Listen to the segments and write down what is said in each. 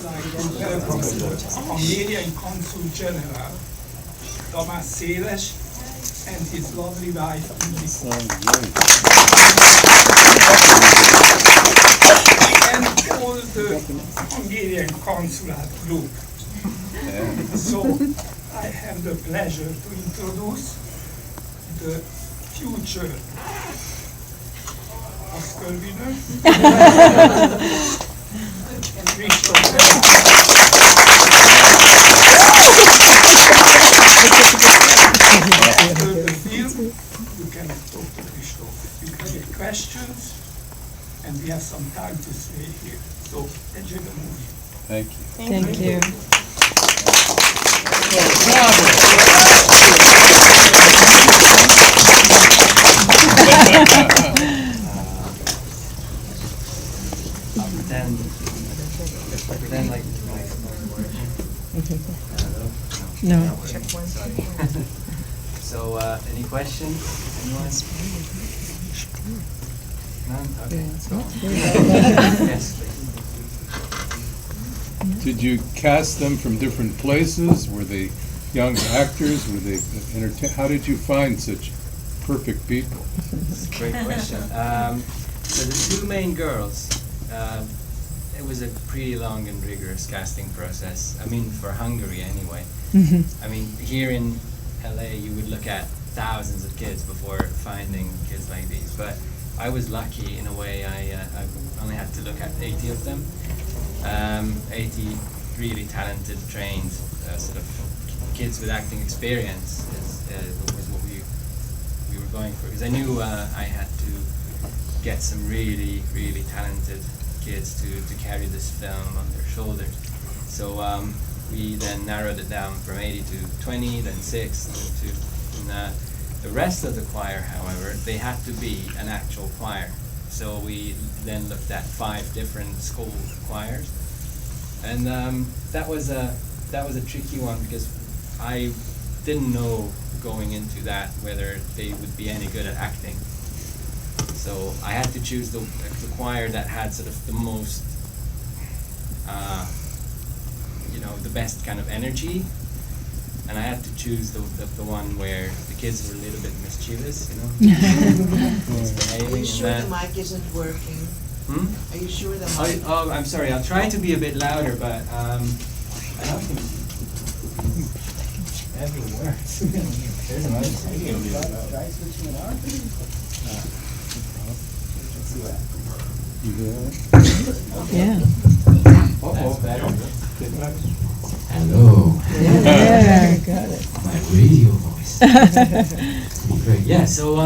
like to welcome the Hungarian Consul General, Tamás Széles, and his lovely wife, Ildikó. And all the Hungarian consulate group. So I have the pleasure to introduce the future Oscar winner, Kristof Deak. After the film, you can talk to Kristof. You can get questions, and we have some time to stay here. So enjoy the movie. Thank you. Thank you. Pretend like No. So, any questions? Anyone? None? Okay, let's go. Yes, please. Did you cast them from different places? Were they young actors? Were they how did you find such perfect people? That's a great question. So the two main girls, it was a pretty long and rigorous casting process. I mean, for Hungary anyway. I mean, here in LA, you would look at thousands of kids before finding kids like these. But I was lucky in a way. I only had to look at 80 of them. 80 really talented, trained, sort of kids with acting experience was what we were going for. Because I knew I had to get some really, really talented kids to carry this film on their shoulders. So we then narrowed it down from 80 to 20, then 6, then 2. And the rest of the choir, however, they had to be an actual choir. So we then looked at 5 different school choirs, and that was a tricky one because I didn't know going into that whether they would be any good at acting. So I had to choose the choir that had sort of the most, the best kind of energy, and I had to choose the one where the kids were a little bit mischievous, Are you sure the mic isn't working? Are you sure the mic? Oh, I'm sorry. I'll try to be a bit louder, but I don't think every word. There's another thing. Try switching it on. Yeah. That's better. Hello. Yeah, got it. My radio voice. Great. Yeah. So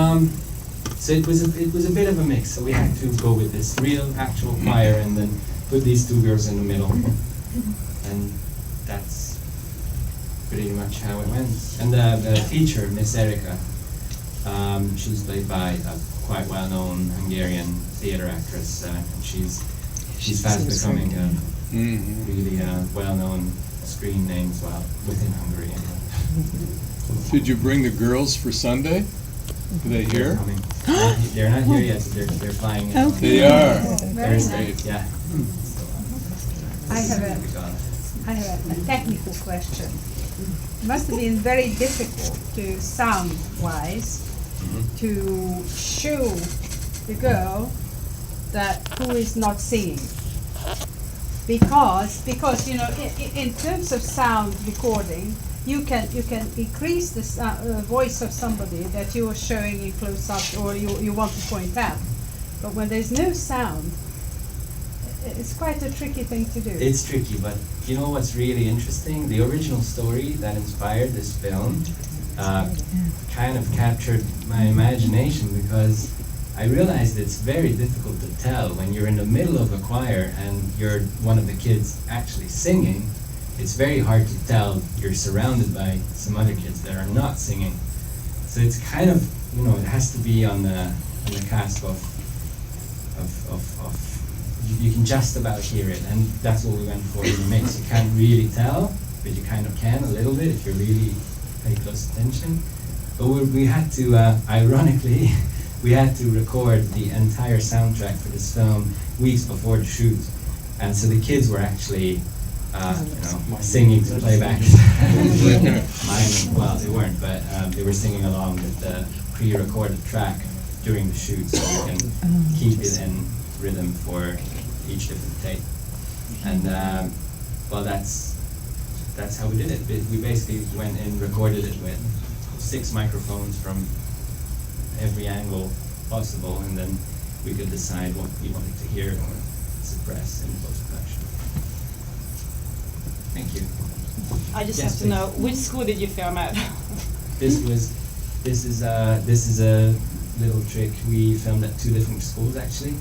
it was a bit of a mix. So we had to go with this real actual choir and then put these 2 girls in the middle, and that's pretty much how it went. And the teacher, Miss Erika, she's played by a quite well-known Hungarian theater actress, and she's fast becoming a really well-known screen name as well within Hungary. Did you bring the girls for Sunday? Are they here? They're not here yet. They're flying in. They are. Thursday. Yeah. I have a technical question. It must have been very difficult to sound-wise to show the girl who is not singing, because in terms of sound recording, you can increase the voice of somebody that you are showing in close up or you want to point out, but when there's no sound, it's quite a tricky thing to do. It's tricky, but you know what's really interesting? The original story that inspired this film kind of captured my imagination, because I realized it's very difficult to tell when you're in the middle of a choir and you're one of the kids actually singing. It's very hard to tell you're surrounded by some other kids that are not singing. So it's kind of, it has to be on the cusp of you can just about hear it, and that's what we went for in the mix. You can't really tell, but you kind of can a little bit if you really pay close attention. But we had to, ironically, we had to record the entire soundtrack for this film weeks before the shoot, and so the kids were actually singing to playback. Mine, well, they weren't, but they were singing along with the pre-recorded track during the shoot, so we can keep it in rhythm for each different take. And well, that's how we did it. We basically went and recorded it with 6 microphones from every angle possible, and then we could decide what we wanted to hear or suppress in post-production. Thank you. I just Yes, have to know, which school did you film at? This is a little trick. We filmed at 2 different schools actually.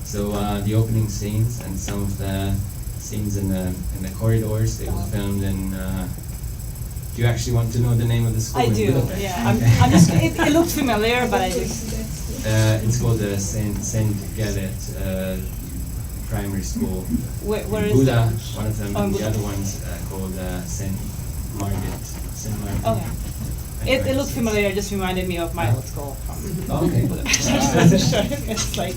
So the opening scenes and some of the scenes in the corridors, they were filmed in. Do you actually want to know the name of the school? I in do, Budapest? yeah. Okay. I'm just, it looked familiar, but I just... It's called the Saint Gerrit Primary School. Where is Buda, that? one of them, Oh, and the Buda. other one's called Saint Margaret. Saint Margaret. Okay. It looked familiar, it just reminded me of my old school from Oh, okay. Budapest. I wasn't sure if it's like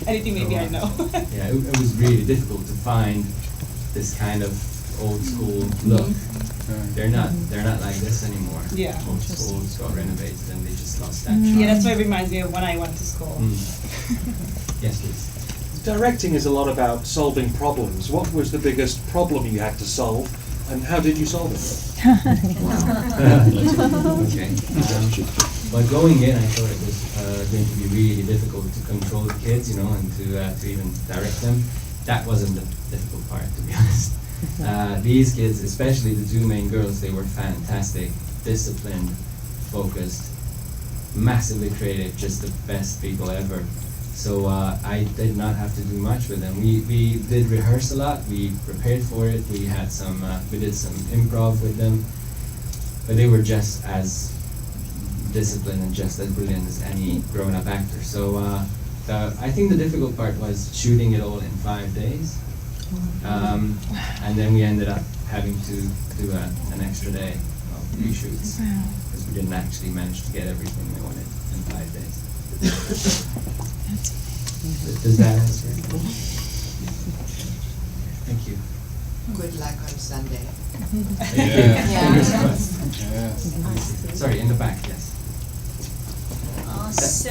anything maybe I know. Yeah, it was really difficult to find this kind of old school look. They're not like this anymore. Yeah. Most schools got renovated and they just lost that Yeah, charm. that's what it reminds me of when I went to school. Yes, please. Directing is a lot about solving problems. What was the biggest problem you had to solve, and how did you solve it? Okay. But going in, I thought it was going to be really difficult to control the kids, you know, and to even direct them. That wasn't the difficult part, to be honest. These kids, especially the 2 main girls, they were fantastic, disciplined, focused, massively creative, just the best people ever. So I did not have to do much with them. We did rehearse a lot. We prepared for it. We had we did some improv with them, but they were just as disciplined and just as brilliant as any grown-up actor. So I think the difficult part was shooting it all in 5 days, and then we ended up having to do an extra day of reshoots because we didn't actually manage to get everything we wanted in 5 days. Does that answer it? Thank you. Good luck on Sunday. Fingers crossed. Yes. Sorry, in the back, yes. So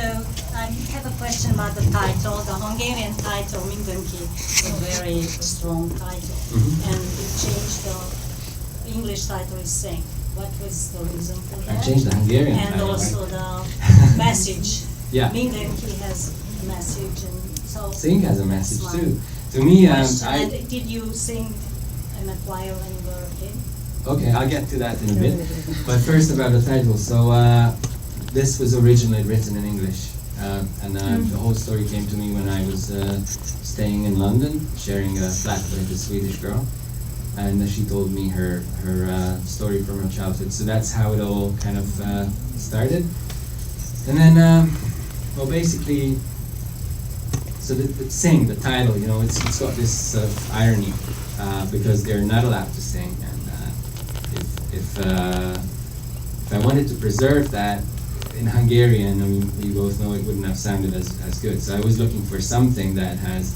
I have a question about the title. The Hungarian title, Mindenki, is a very strong title. And you changed the English title is Sing. What was the reason for I that? changed the Hungarian And title, also right? the message. Yeah. Mindenki has a message, and so. Sing has a message that's my too. To me, question. I... And did you sing in a choir when you were a kid? Okay, I'll get to that in a bit. But first about the title. So this was originally written in English, and the whole story came to me when I was staying in London, sharing a flat with a Swedish girl, and she told me her story from her childhood. So that's how it all kind of started. And then, well, basically, so the Sing, the title, you know, it's got this sort of irony because they're not allowed to sing, and if I wanted to preserve that in Hungarian, I mean, we both know it wouldn't have sounded as good. So I was looking for something that has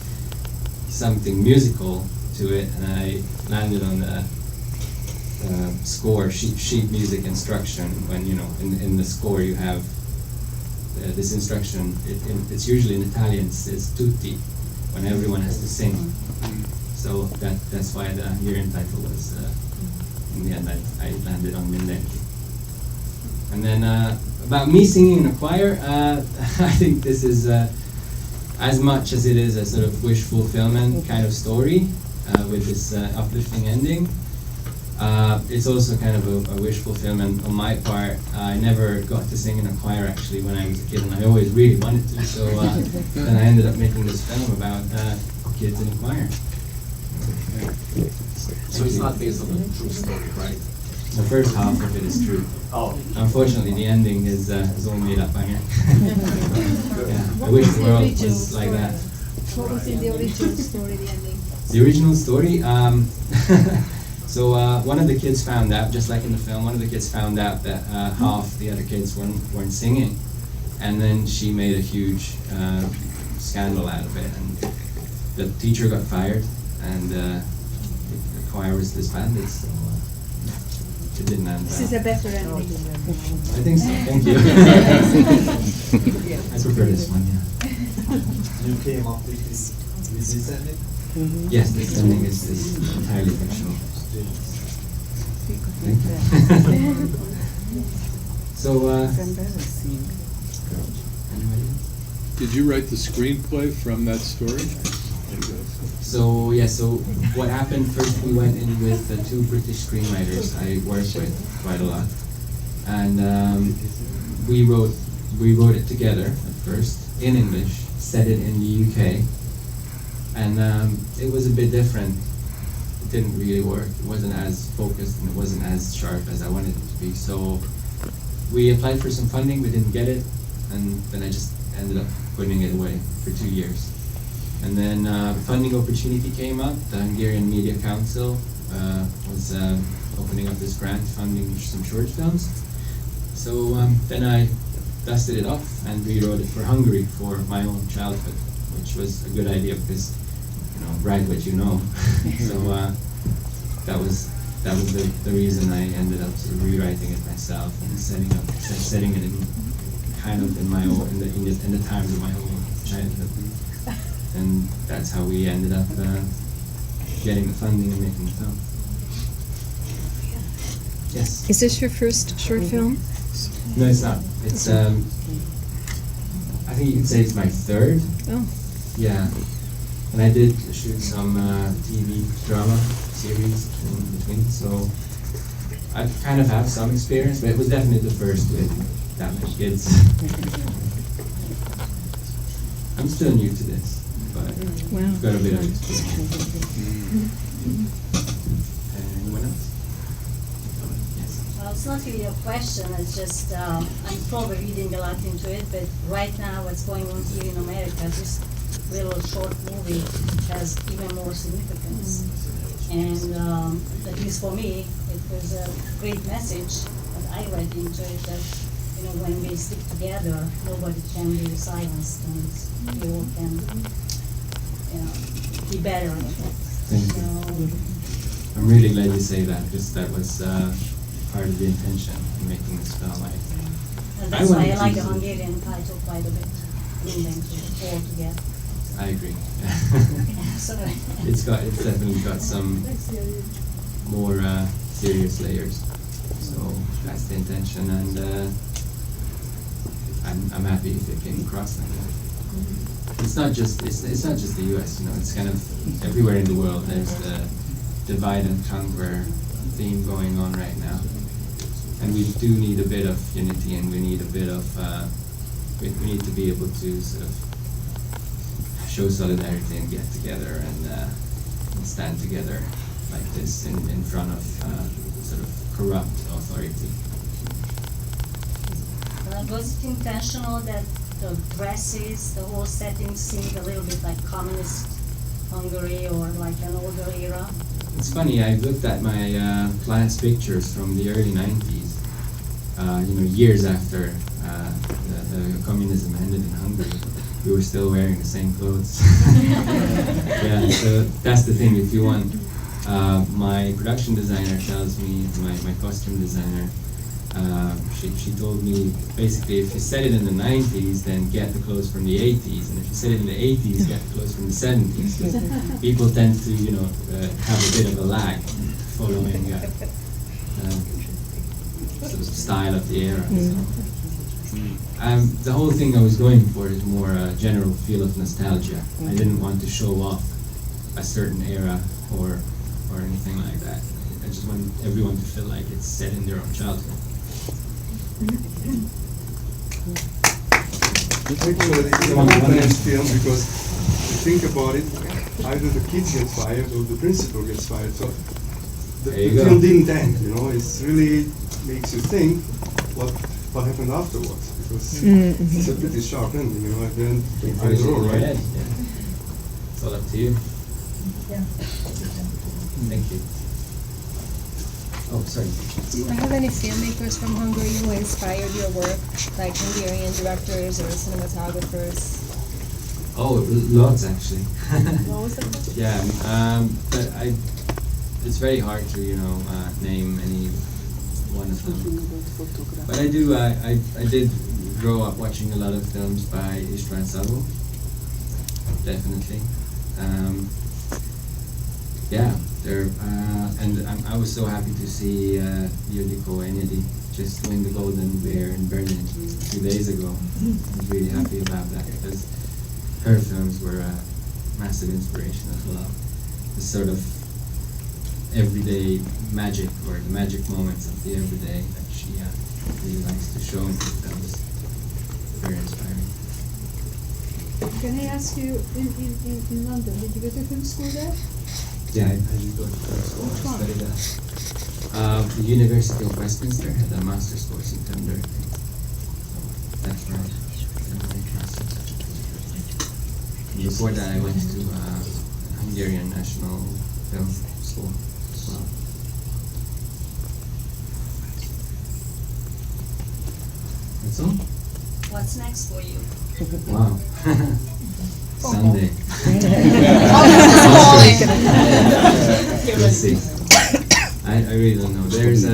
something musical to it, and I landed on the score, sheet music instruction. When, you know, in the score you have this instruction, it's usually in Italian, it says tutti, when everyone has to sing. So that's why the Hungarian title was, in the end, I landed on Mindenki. And then about me singing in a choir, I think this is as much as it is a sort of wish fulfillment kind of story with this uplifting ending. It's also kind of a wish fulfillment on my part. I never got to sing in a choir actually when I was a kid, and I always really wanted to. So then I ended up making this film about kids in a choir. So it's not based on a true story, right? The first half of it is true. Oh. Unfortunately, the ending is all made up by me. Yeah, I wish the world was like that. What was in the original story, the ending? The original story, so one of the kids found out, just like in the film, one of the kids found out that half the other kids weren't singing, and then she made a huge scandal out of it, and the teacher got fired, and the choir was disbanded, so it didn't end This is a better ending. I think so, thank you. I prefer this one, yeah. You came up with this ending? Yes, this ending is entirely fictional. Thank you. So, anybody? Did you write the screenplay from that story? So what happened first, we went in with the two British screenwriters I worked with quite a lot, and we wrote it together at first in English, set it in the UK, and it was a bit different. It didn't really work. It wasn't as focused and it wasn't as sharp as I wanted it to be. So we applied for some funding, we didn't get it, and then I just ended up putting it away for 2 years. And then funding opportunity came up. The Hungarian Media Council was opening up this grant funding some short films. So then I dusted it off and rewrote it for Hungary for my own childhood, which was a good idea because, write what you know. So that was the reason I ended up sort of rewriting it myself and setting it in kind of in my own in the times of my own childhood. And that's how we ended up getting the funding and making the film. Yes. Is this your first short film? No, it's not. It's I think you could say it's my third. Oh. Yeah. And I did shoot some TV drama series in between, so I kind of have some experience, but it was definitely the first with that many kids. I'm still new to this, but I've got a bit of experience. Anyone else? Yes. Well, it's not really a question, it's just, I'm probably reading a lot into it, but right now what's going on here in America, this little short movie has even more significance. And at least for me, it was a great message that I read into it, that when we stick together, nobody can be silenced, and we all can be better. Thank you. I'm really glad you say that, because that was part of the intention in making this film. And that's why I like the Hungarian title quite a bit, MINDENKI, all together. I agree. Sorry. It's definitely got some more serious layers. So that's the intention, and I'm happy if it came across like that. It's not just the U.S. It's kind of everywhere in the world. There's the divide and conquer theme going on right now, and we do need a bit of unity, and we need a bit of we need to be able to sort of show solidarity and get together and stand together like this in front of sort of corrupt authority. Was it intentional that the dresses, the whole setting seemed a little bit like communist Hungary or like an older era? It's funny, I looked at my class pictures from the early 90s, years after the communism ended in Hungary. We were still wearing the same clothes. Yeah, so that's the thing. If you want, my production designer tells me, my costume designer, she told me basically if you set it in the 90s, then get the clothes from the 80s, and if you set it in the 80s, get the clothes from the 70s. Because people tend to, have a bit of a lag following sort of style of the era. So. The whole thing I was going for is more a general feel of nostalgia. I didn't want to show off a certain era or anything like that. I just want everyone to feel like it's set in their own childhood. Actually, it's a nice film because if you think about it, either the kids get fired or the principal gets fired. So the film didn't end, It's really makes you think what happened afterwards, because it's a pretty sharp ending, Then either or, right? Yeah. It's all up to you. Yeah. Thank you. Oh, sorry. Do you have any filmmakers from Hungary who inspired your work, like Hungarian directors or cinematographers? Oh, lots actually. What was the question? Yeah, but it's very hard to name any one of them. But I do. I did grow up watching a lot of films by István Szabó. Definitely. Yeah, and I was so happy to see Ildikó Enyedi just win the Golden Bear in Berlin 2 days ago. I was really happy about that because her films were a massive inspiration as well. The sort of everyday magic, or the magic moments of the everyday that she really likes to show in her films. Very inspiring. Can I ask you, in London, did you go to film school there? Yeah, I did go to film school. Which I one? studied at the University of Westminster, had a master's course in film directing. So that's where I did my master's. Before that, I went to Hungarian National Film School as well. That's all? What's next for you? Wow. Sunday. Let's see. I really don't know. There's I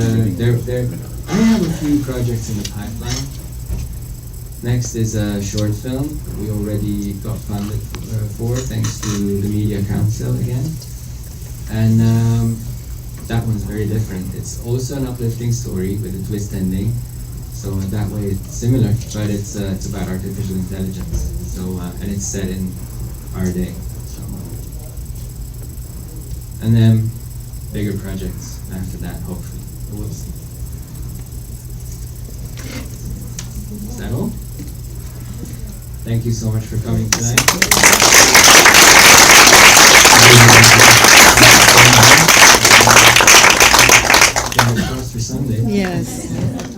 have a few projects in the pipeline. Next is a short film we already got funded for, thanks to the Media Council again. And that one's very different. It's also an uplifting story with a twist ending. So in that way it's similar, but it's about artificial intelligence. So and it's set in our day. So and then bigger projects after that, hopefully. But we'll see. Is that all? Thank you so much for coming tonight. Fingers crossed for Sunday. Yes.